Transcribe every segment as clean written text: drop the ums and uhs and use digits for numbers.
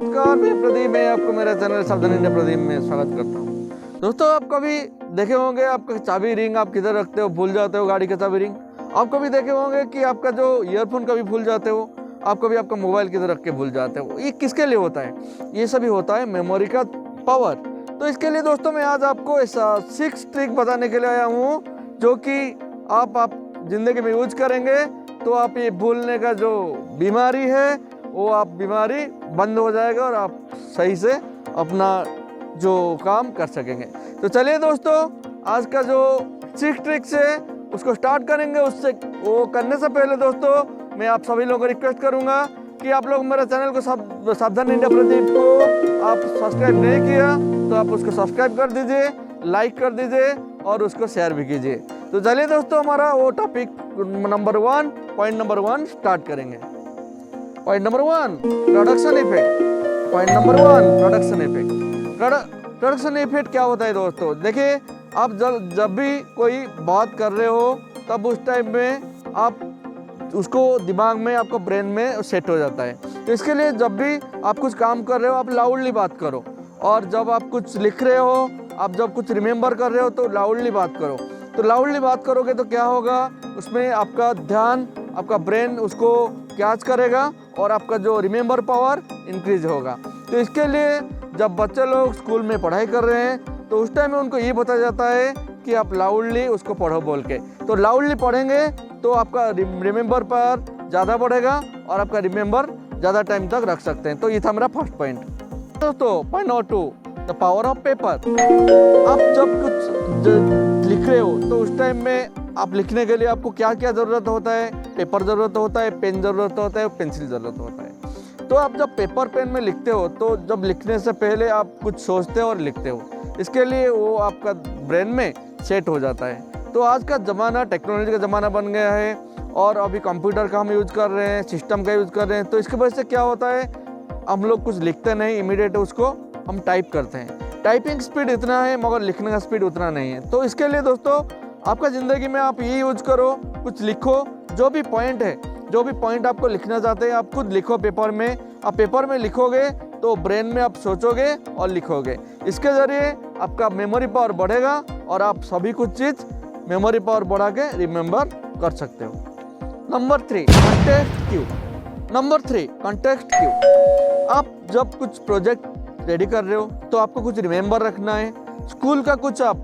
नमस्कार, मैं प्रदीप, मैं आपको मेरा चैनल सावधान इंडिया प्रदीप में स्वागत करता हूँ। दोस्तों, आप कभी देखे होंगे आपका चाबी रिंग आप किधर रखते हो, भूल जाते हो गाड़ी का चाबी रिंग। आप कभी देखे होंगे कि आपका जो ईयरफोन कभी भूल जाते हो, आप कभी आपका मोबाइल किधर रख के भूल जाते हो। ये किसके लिए होता है? ये सभी होता है मेमोरी का पावर। तो इसके लिए दोस्तों मैं आज आपको ऐसा 6 ट्रिक बताने के लिए आया हूँ, जो कि आप जिंदगी में यूज करेंगे तो आप ये भूलने का जो बीमारी है वो आप बीमारी बंद हो जाएगा और आप सही से अपना जो काम कर सकेंगे। तो चलिए दोस्तों, आज का जो 6 ट्रिक्स है उसको स्टार्ट करेंगे। उससे वो करने से पहले दोस्तों मैं आप सभी लोगों को रिक्वेस्ट करूंगा कि आप लोग मेरे चैनल को सावधान इंडिया प्रदीप को आप सब्सक्राइब नहीं किया तो आप उसको सब्सक्राइब कर दीजिए, लाइक कर दीजिए और उसको शेयर भी कीजिए। तो चलिए दोस्तों, हमारा वो टॉपिक पॉइंट नंबर 1 स्टार्ट करेंगे। Point number 1, production effect. Point number 1, production effect. Production effect क्या होता है दोस्तों? देखिए, आप जब भी कोई बात कर रहे हो तब उस टाइम में आप उसको दिमाग में, आपको ब्रेन में सेट हो जाता है। तो इसके लिए जब भी आप कुछ काम कर रहे हो आप लाउडली बात करो, और जब आप कुछ लिख रहे हो, आप जब कुछ रिमेंबर कर रहे हो तो लाउडली बात करो। तो लाउडली बात करोगे तो क्या होगा, उसमें आपका ध्यान, आपका ब्रेन उसको कैच करेगा और आपका जो रिमेंबर पावर इंक्रीज होगा। तो इसके लिए जब बच्चे लोग स्कूल में पढ़ाई कर रहे हैं तो उस टाइम में उनको ये बताया जाता है कि आप लाउडली उसको पढ़ो बोल के। तो लाउडली पढ़ेंगे तो आपका रिमेंबर पावर ज़्यादा बढ़ेगा और आपका रिमेंबर ज़्यादा टाइम तक रख सकते हैं। तो ये था मेरा फर्स्ट पॉइंट। दोस्तों, point number 2, the power of paper. आप जब कुछ लिख रहे हो तो उस टाइम में आप लिखने के लिए आपको क्या क्या ज़रूरत होता है? पेपर ज़रूरत होता है, पेन ज़रूरत होता है, पेंसिल ज़रूरत होता है। तो आप जब पेपर पेन में लिखते हो तो जब लिखने से पहले आप कुछ सोचते हो और लिखते हो, इसके लिए वो आपका ब्रेन में सेट हो जाता है। तो आज का ज़माना टेक्नोलॉजी का ज़माना बन गया है और अभी कंप्यूटर का हम यूज़ कर रहे हैं, सिस्टम का यूज़ कर रहे हैं। तो इसकी वजह से क्या होता है, हम लोग कुछ लिखते नहीं, इमीडिएट उसको हम टाइप करते हैं। टाइपिंग स्पीड इतना है मगर लिखने का स्पीड उतना नहीं है। तो इसके लिए दोस्तों आपका ज़िंदगी में आप ये यूज करो, कुछ लिखो, जो भी पॉइंट आपको लिखना चाहते हैं आप खुद लिखो पेपर में। आप पेपर में लिखोगे तो ब्रेन में आप सोचोगे और लिखोगे। इसके ज़रिए आपका मेमोरी पावर बढ़ेगा और आप सभी कुछ चीज़ मेमोरी पावर बढ़ा के रिमेंबर कर सकते हो। Number 3, context Q. Number 3, context Q. आप जब कुछ प्रोजेक्ट रेडी कर रहे हो तो आपको कुछ रिमेंबर रखना है। स्कूल का कुछ आप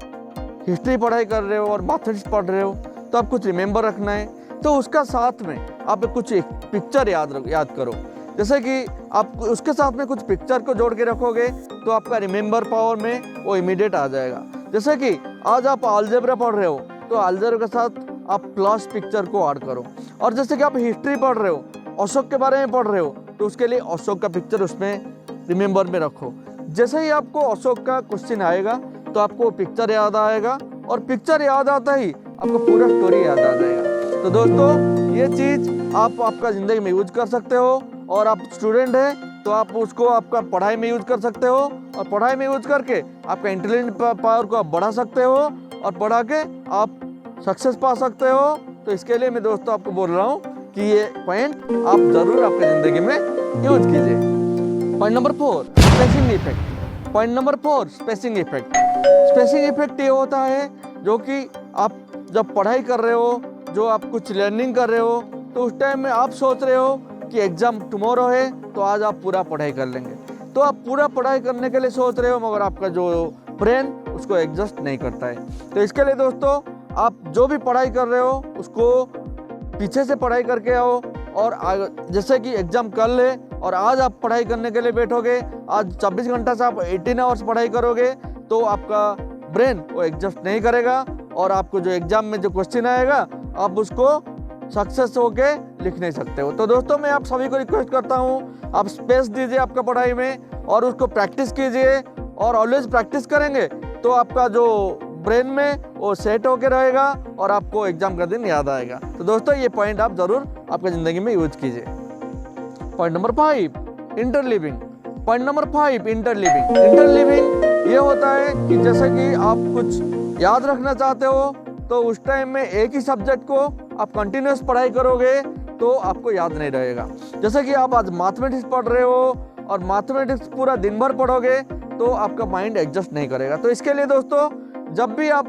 हिस्ट्री पढ़ाई कर रहे हो और मैथमेटिक्स पढ़ रहे हो तो आप कुछ रिमेंबर रखना है। तो उसका साथ में आप कुछ एक पिक्चर याद करो। जैसे कि आप उसके साथ में कुछ पिक्चर को जोड़ के रखोगे तो आपका रिमेंबर पावर में वो इमीडिएट आ जाएगा। जैसे कि आज आप अलजेब्रा पढ़ रहे हो तो अलजेब्रा के साथ आप प्लस पिक्चर को ऐड करो। और जैसे कि आप हिस्ट्री पढ़ रहे हो, अशोक के बारे में पढ़ रहे हो, तो उसके लिए अशोक का पिक्चर उसमें रिमेंबर में रखो। जैसे ही आपको अशोक का क्वेश्चन आएगा तो आपको पिक्चर याद आएगा और पिक्चर याद आता ही आपको पूरा स्टोरी याद आ जाएगा। तो दोस्तों, ये चीज़ आप आपका ज़िंदगी में यूज कर सकते हो। और आप स्टूडेंट हैं तो आप उसको आपका पढ़ाई में यूज कर सकते हो और पढ़ाई में यूज करके आपका इंटेलिजेंट पावर को आप बढ़ा सकते हो और बढ़ा के आप सक्सेस पा सकते हो। तो इसके लिए मैं दोस्तों आपको बोल रहा हूँ कि ये पॉइंट आप ज़रूर आपकी ज़िंदगी में यूज कीजिए। Point number 4, spacing effect. Point number 4, spacing effect. Spacing effect ये होता है जो कि आप जब पढ़ाई कर रहे हो, जो आप कुछ लर्निंग कर रहे हो, तो उस टाइम में आप सोच रहे हो कि एग्जाम टुमारो है तो आज आप पूरा पढ़ाई कर लेंगे। तो आप पूरा पढ़ाई करने के लिए सोच रहे हो मगर आपका जो ब्रेन उसको एडजस्ट नहीं करता है। तो इसके लिए दोस्तों आप जो भी पढ़ाई कर रहे हो उसको पीछे से पढ़ाई करके आओ। और जैसे कि एग्जाम कल है और आज आप पढ़ाई करने के लिए बैठोगे, आज 24 घंटा से आप 18 आवर्स पढ़ाई करोगे तो आपका ब्रेन वो एडजस्ट नहीं करेगा और आपको जो एग्जाम में जो क्वेश्चन आएगा आप उसको सक्सेस होके लिख नहीं सकते हो। तो दोस्तों, मैं आप सभी को रिक्वेस्ट करता हूँ, आप स्पेस दीजिए आपका पढ़ाई में और उसको प्रैक्टिस कीजिए। और ऑलवेज प्रैक्टिस करेंगे तो आपका जो ब्रेन में वो सेट होके रहेगा और आपको एग्जाम का दिन याद आएगा। तो दोस्तों, ये पॉइंट आप ज़रूर आपकी ज़िंदगी में यूज कीजिए। Point number 5, interleaving. Point number 5, interleaving. Interleaving ये होता है कि जैसे कि आप कुछ याद रखना चाहते हो तो उस टाइम में एक ही सब्जेक्ट को आप कंटिन्यूस पढ़ाई करोगे तो आपको याद नहीं रहेगा। जैसे कि आप आज मैथमेटिक्स पढ़ रहे हो और मैथमेटिक्स पूरा दिन भर पढ़ोगे तो आपका माइंड एडजस्ट नहीं करेगा। तो इसके लिए दोस्तों, जब भी आप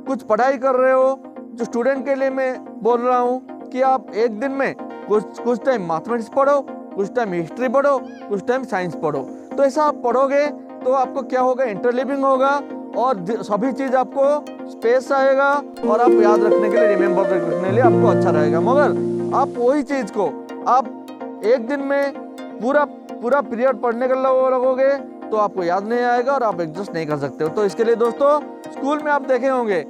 कुछ पढ़ाई कर रहे हो, जो स्टूडेंट के लिए मैं बोल रहा हूँ कि आप एक दिन में कुछ टाइम मैथमेटिक्स पढ़ो, कुछ टाइम हिस्ट्री पढ़ो, कुछ टाइम साइंस पढ़ो। तो ऐसा आप पढ़ोगे तो आपको क्या होगा, इंटरलिविंग होगा और सभी चीज़ आपको स्पेस आएगा और आप याद रखने के लिए, रिमेम्बर रखने के लिए आपको अच्छा रहेगा। मगर आप वही चीज़ को आप एक दिन में पूरा पीरियड पढ़ने के लगोगे तो आपको याद नहीं आएगा और आप एडजस्ट नहीं कर सकते हो। तो इसके लिए दोस्तों, स्कूल में आप देखे होंगे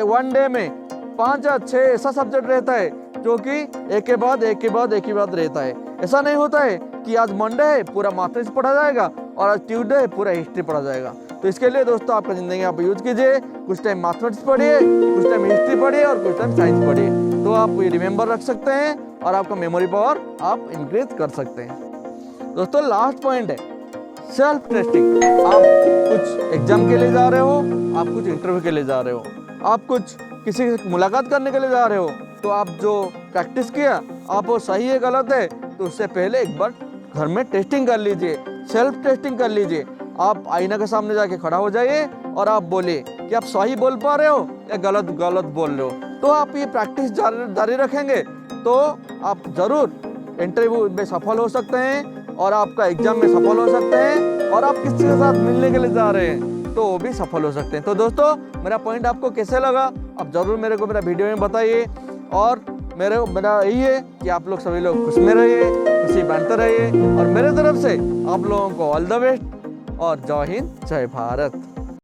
वन डे में 5 या 6 ऐसा सब्जेक्ट रहता है जो कि एक के बाद रहता है। ऐसा नहीं होता है कि आज मंडे है पूरा मैथमेटिक्स पढ़ा जाएगा और आज ट्यूसडे है पूरा हिस्ट्री पढ़ा जाएगा। तो इसके लिए दोस्तों, आपका ज़िंदगी आप यूज कीजिए, कुछ टाइम मैथमेटिक्स पढ़िए, कुछ टाइम हिस्ट्री पढ़िए और कुछ टाइम साइंस पढ़िए। तो आप ये रिमेंबर रख सकते हैं और आपका मेमोरी पावर आप इंक्रीज कर सकते हैं। दोस्तों, लास्ट पॉइंट है सेल्फ टेस्टिंग। आप कुछ एग्जाम के लिए जा रहे हो, आप कुछ इंटरव्यू के लिए जा रहे हो, आप कुछ किसी से मुलाकात करने के लिए जा रहे हो, तो आप जो प्रैक्टिस किया आप वो सही है गलत है, तो उससे पहले एक बार घर में टेस्टिंग कर लीजिए, सेल्फ टेस्टिंग कर लीजिए। आप आईना के सामने जाके खड़ा हो जाइए और आप बोलिए कि आप सही बोल पा रहे हो या गलत बोल रहे हो। तो आप ये प्रैक्टिस जारी रखेंगे तो आप ज़रूर इंटरव्यू में सफल हो सकते हैं और आपका एग्जाम में सफल हो सकते हैं और आप किसी के साथ मिलने के लिए जा रहे हैं तो वो भी सफल हो सकते हैं। तो दोस्तों, मेरा पॉइंट आपको कैसे लगा आप ज़रूर मेरे को मेरा वीडियो में बताइए और मेरा यही है कि आप लोग सभी लोग खुश में रहिए, खुशी बांटते रहिए और मेरे तरफ से आप लोगों को ऑल द बेस्ट और जय हिंद, जय भारत।